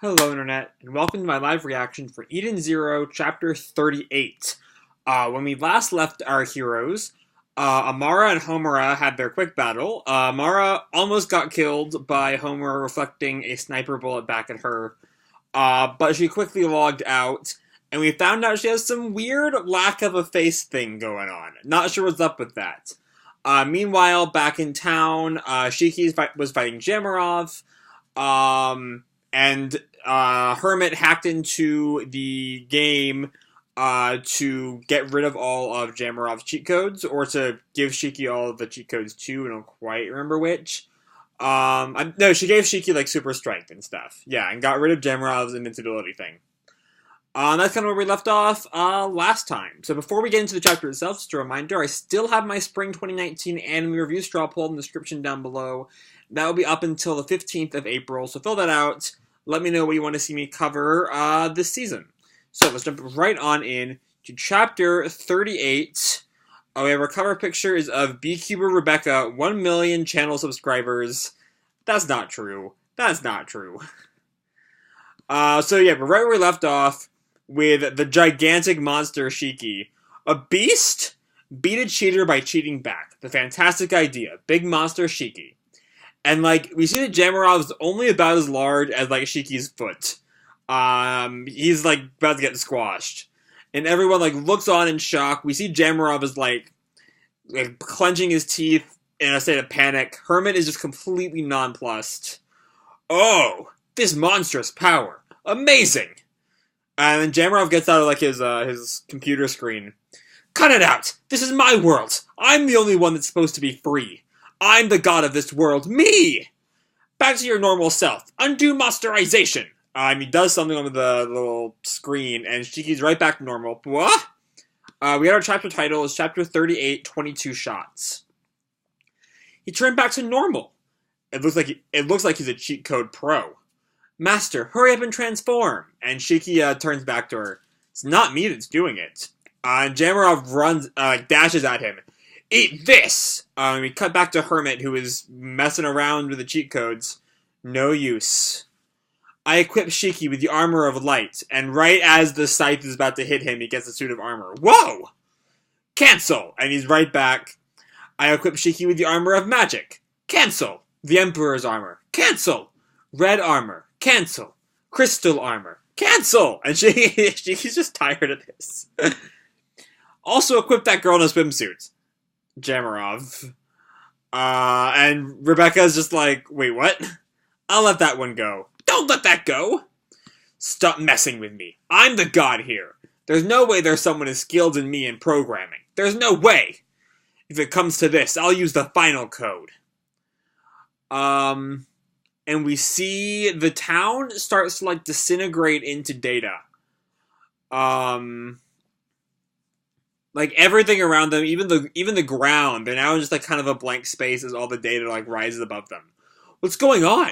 Hello, Internet, and welcome to my live reaction for Eden Zero, Chapter 38. When we last left our heroes, Amara and Homura had their quick battle. Amara almost got killed by Homura reflecting a sniper bullet back at her, but she quickly logged out, and we found out she has some weird lack of a face thing going on. Not sure what's up with that. Meanwhile, back in town, Shiki was fighting Jamilov, and Hermit hacked into the game to get rid of all of Jamilov's cheat codes, or to give Shiki all of the cheat codes too. I don't quite remember which. No, she gave Shiki like super strength and stuff. Yeah, and got rid of Jamilov's invincibility thing. That's kind of where we left off last time. So before we get into the chapter itself, just a reminder, I still have my Spring 2019 anime review straw poll in the description down below. That will be up until the 15th of April, so fill that out. Let me know what you want to see me cover this season. So let's jump right on in to Chapter 38. We have our cover picture is of Beekeeper Rebecca, 1 million channel subscribers. That's not true. That's not true. So yeah, we're right where we left off with the gigantic monster Shiki. A beast beat a cheater by cheating back. The fantastic idea. Big monster Shiki. And, like, we see that Jamilov is only about as large as, like, Shiki's foot. He's, like, about to get squashed. And everyone, like, looks on in shock. We see Jamilov is, like, clenching his teeth in a state of panic. Hermit is just completely nonplussed. Oh, this monstrous power. Amazing! And then Jamilov gets out of, like, his computer screen. Cut it out! This is my world! I'm the only one that's supposed to be free. I'm the god of this world. Me! Back to your normal self. Undo masterization. He does something on the little screen, and Shiki's right back to normal. What? We got our chapter title is Chapter 38, 22 Shots. He turned back to normal. It looks like he's a cheat code pro. Master, hurry up and transform. And Shiki turns back to her. It's not me that's doing it. And Jamilov dashes at him. Eat this! We cut back to Hermit, who is messing around with the cheat codes. No use. I equip Shiki with the armor of light, and right as the scythe is about to hit him, he gets a suit of armor. Whoa! Cancel! And he's right back. I equip Shiki with the armor of magic. Cancel! The Emperor's armor. Cancel! Red armor. Cancel! Crystal armor. Cancel! And Shiki's just tired of this. Also equip that girl in a swimsuit. Jamilov. And Rebecca's just like, wait, what? I'll let that one go. Don't let that go! Stop messing with me. I'm the god here. There's no way there's someone as skilled as me in programming. There's no way! If it comes to this, I'll use the final code. And we see the town starts to, like, disintegrate into data. Like, everything around them, even the ground, they're now just, like, kind of a blank space as all the data, like, rises above them. What's going on?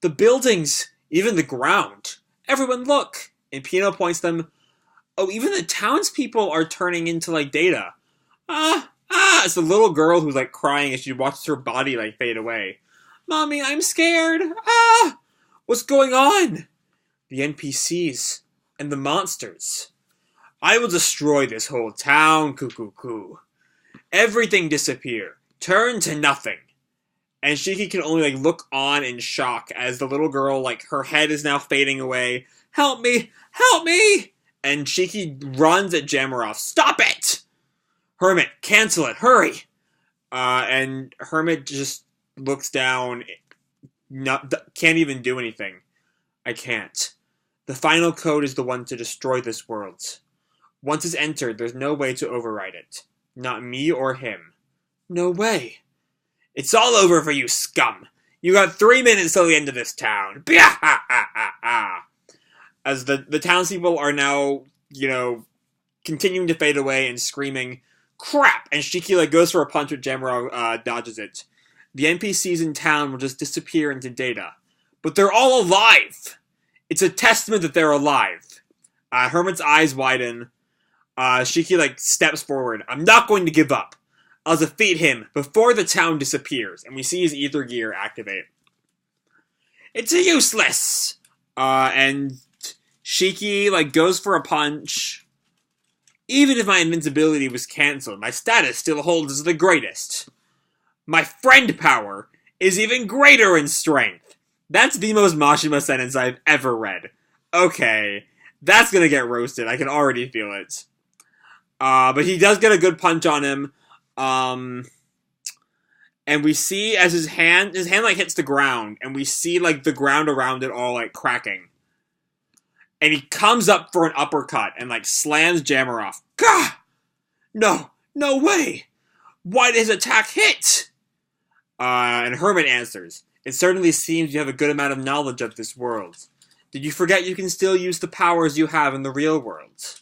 The buildings, even the ground. Everyone look! And Pino points them. Oh, even the townspeople are turning into, like, data. It's the little girl who's, like, crying as she watches her body, like, fade away. Mommy, I'm scared! What's going on? The NPCs and the monsters. I will destroy this whole town, cuckoo. Everything disappear. Turn to nothing. And Shiki can only, like, look on in shock as the little girl, like, her head is now fading away. Help me! Help me! And Shiki runs at Jamilov. Stop it! Hermit, cancel it. Hurry! And Hermit just looks down. Can't even do anything. I can't. The final code is the one to destroy this world. Once it's entered, there's no way to override it. Not me or him. No way. It's all over for you, scum. You got 3 minutes till the end of this town. As the townspeople are now, continuing to fade away and screaming, crap! And Shiki, like, goes for a punch, but Jamilov dodges it. The NPCs in town will just disappear into data. But they're all alive! It's a testament that they're alive. Hermit's eyes widen. Shiki, like, steps forward. I'm not going to give up. I'll defeat him before the town disappears. And we see his ether gear activate. It's useless! And Shiki, like, goes for a punch. Even if my invincibility was cancelled, my status still holds as the greatest. My friend power is even greater in strength. That's the most Mashima sentence I've ever read. Okay, that's gonna get roasted. I can already feel it. But he does get a good punch on him. And we see as his hand like hits the ground, and we see like the ground around it all like cracking. And he comes up for an uppercut and like slams Jamilov. Gah! No way! Why did his attack hit? And Hermit answers, it certainly seems you have a good amount of knowledge of this world. Did you forget you can still use the powers you have in the real world?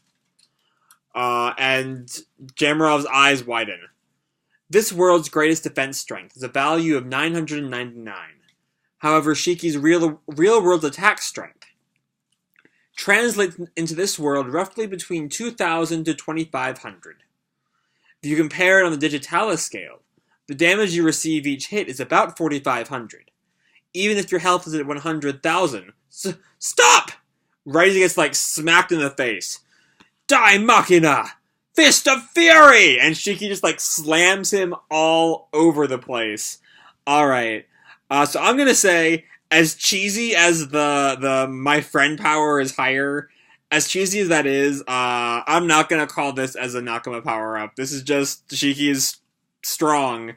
And Jamilov's eyes widen. This world's greatest defense strength is a value of 999. However, Shiki's real world attack strength translates into this world roughly between 2,000 to 2,500. If you compare it on the Digitalis scale, the damage you receive each hit is about 4,500. Even if your health is at 100,000. Stop! Right as he gets, like, smacked in the face. Die Machina! Fist of Fury! And Shiki just, like, slams him all over the place. Alright. So I'm gonna say, as cheesy as the my friend power is higher, as cheesy as that is, I'm not gonna call this as a Nakama power-up. This is just Shiki is strong.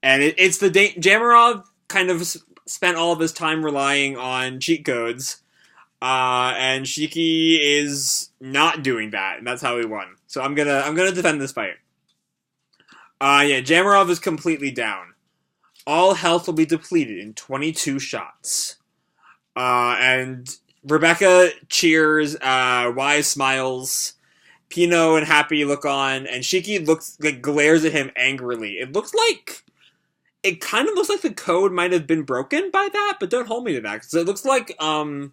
And it's the Jamilov kind of spent all of his time relying on cheat codes. And Shiki is not doing that, and that's how he won. So I'm gonna defend this fight. Yeah, Jamilov is completely down. All health will be depleted in 22 shots. And Rebecca cheers, Wise smiles, Pino and Happy look on, and Shiki glares at him angrily. It kind of looks like the code might have been broken by that, but don't hold me to that. So it looks like, in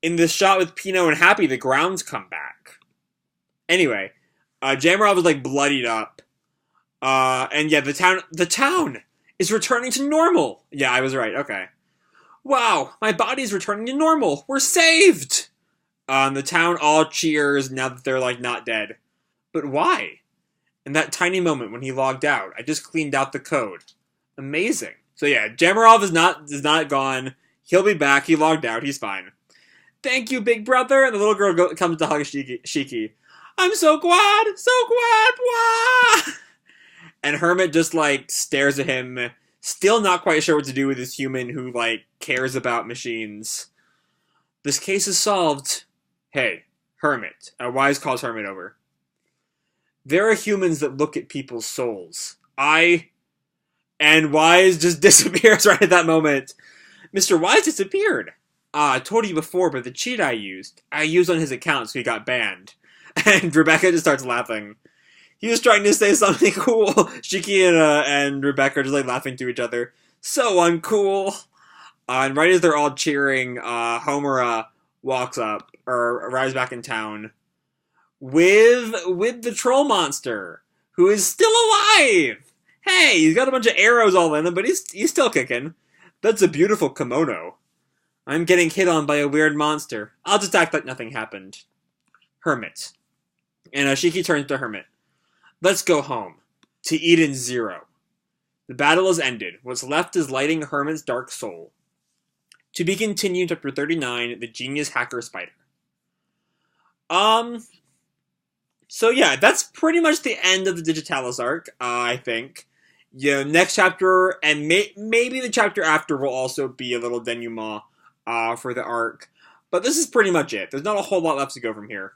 this shot with Pino and Happy, the grounds come back. Anyway, Jamilov is, like, bloodied up. And yeah, the town is returning to normal. Yeah, I was right, okay. Wow, my body's returning to normal. We're saved! The town all cheers now that they're, like, not dead. But why? In that tiny moment when he logged out, I just cleaned out the code. Amazing. So yeah, Jamilov is not gone. He'll be back. He logged out. He's fine. Thank you, big brother. And the little girl comes to hug Shiki. I'm so glad. Wah! And Hermit just, like, stares at him, still not quite sure what to do with this human who, like, cares about machines. This case is solved. Hey, Hermit. Wise calls Hermit over. There are humans that look at people's souls. And Wise just disappears right at that moment. Mr. Wise disappeared. I told you before, but the cheat I used on his account, so he got banned. And Rebecca just starts laughing. He was trying to say something cool. Shiki and Rebecca are just, like, laughing to each other. So uncool. And right as they're all cheering, Homura walks up, or arrives back in town, with the troll monster, who is still alive! Hey, he's got a bunch of arrows all in him, but he's still kicking. That's a beautiful kimono. I'm getting hit on by a weird monster. I'll just act like nothing happened. Hermit. And Shiki turns to Hermit. Let's go home. To Eden Zero. The battle is ended. What's left is lighting Hermit's dark soul. To be continued, chapter 39, The Genius Hacker Spider. So yeah, that's pretty much the end of the Digitalis arc, I think. Yeah, next chapter, and maybe the chapter after will also be a little denouement for the arc. But this is pretty much it. There's not a whole lot left to go from here.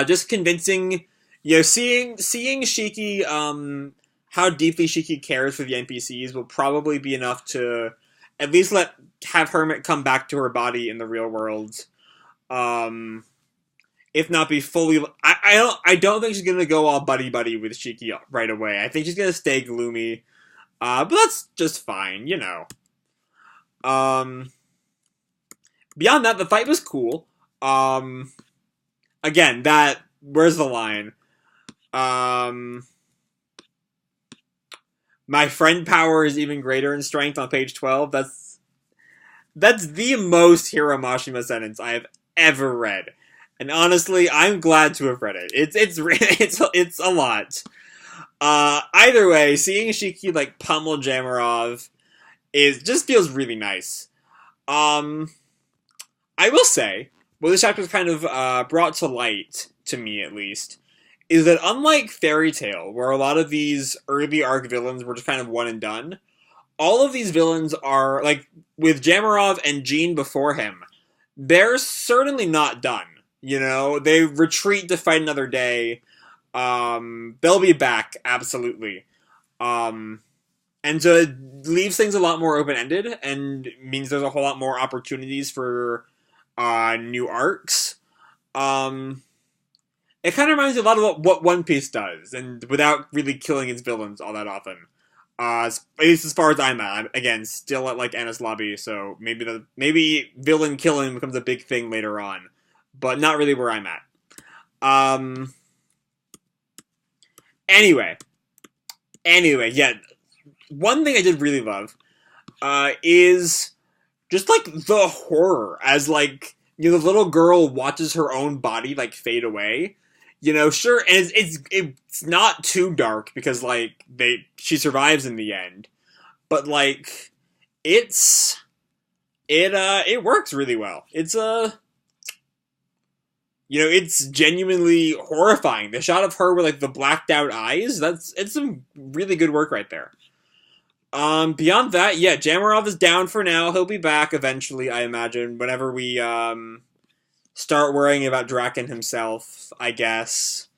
Just convincing, seeing Shiki, how deeply Shiki cares for the NPCs will probably be enough to at least have Hermit come back to her body in the real world. If not be fully, I don't think she's gonna go all buddy with Shiki right away. I think she's gonna stay gloomy, but that's just fine, Beyond that, the fight was cool. Again, where's the line? My friend power is even greater in strength on page 12. That's the most Hiro Mashima sentence I have ever read. And honestly, I'm glad to have read it. It's a lot. Either way, seeing Shiki like pummel Jamarov just feels really nice. Um, I will say, what this chapter kind of brought to light, to me at least, is that unlike Fairy Tail, where a lot of these early arc villains were just kind of one and done, all of these villains are, like, with Jamarov and Jean before him, they're certainly not done. You know, they retreat to fight another day. They'll be back, absolutely. Um, and so it leaves things a lot more open-ended, and means there's a whole lot more opportunities for new arcs. Um, it kind of reminds me a lot of what One Piece does, and without really killing its villains all that often. At least as far as I'm at. I'm, again, still at like Enies Lobby, so maybe villain killing becomes a big thing later on, but not really where I'm at. Um. Anyway, yeah. One thing I did really love, is just like the horror as like the little girl watches her own body like fade away. You know, sure, and it's not too dark because like she survives in the end, but like it works really well. It's genuinely horrifying. The shot of her with like the blacked out eyes, it's some really good work right there. Beyond that, yeah, Jamarov is down for now. He'll be back eventually, I imagine, whenever we start worrying about Draken himself, I guess.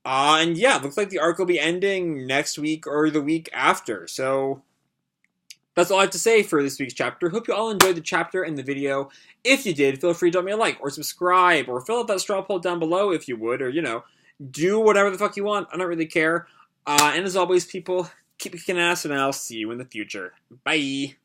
And yeah, looks like the arc will be ending next week or the week after. So that's all I have to say for this week's chapter. Hope you all enjoyed the chapter and the video. If you did, feel free to drop me a like or subscribe or fill out that straw poll down below if you would, or do whatever the fuck you want. I don't really care. And as always, people, keep kicking ass, and I'll see you in the future. Bye.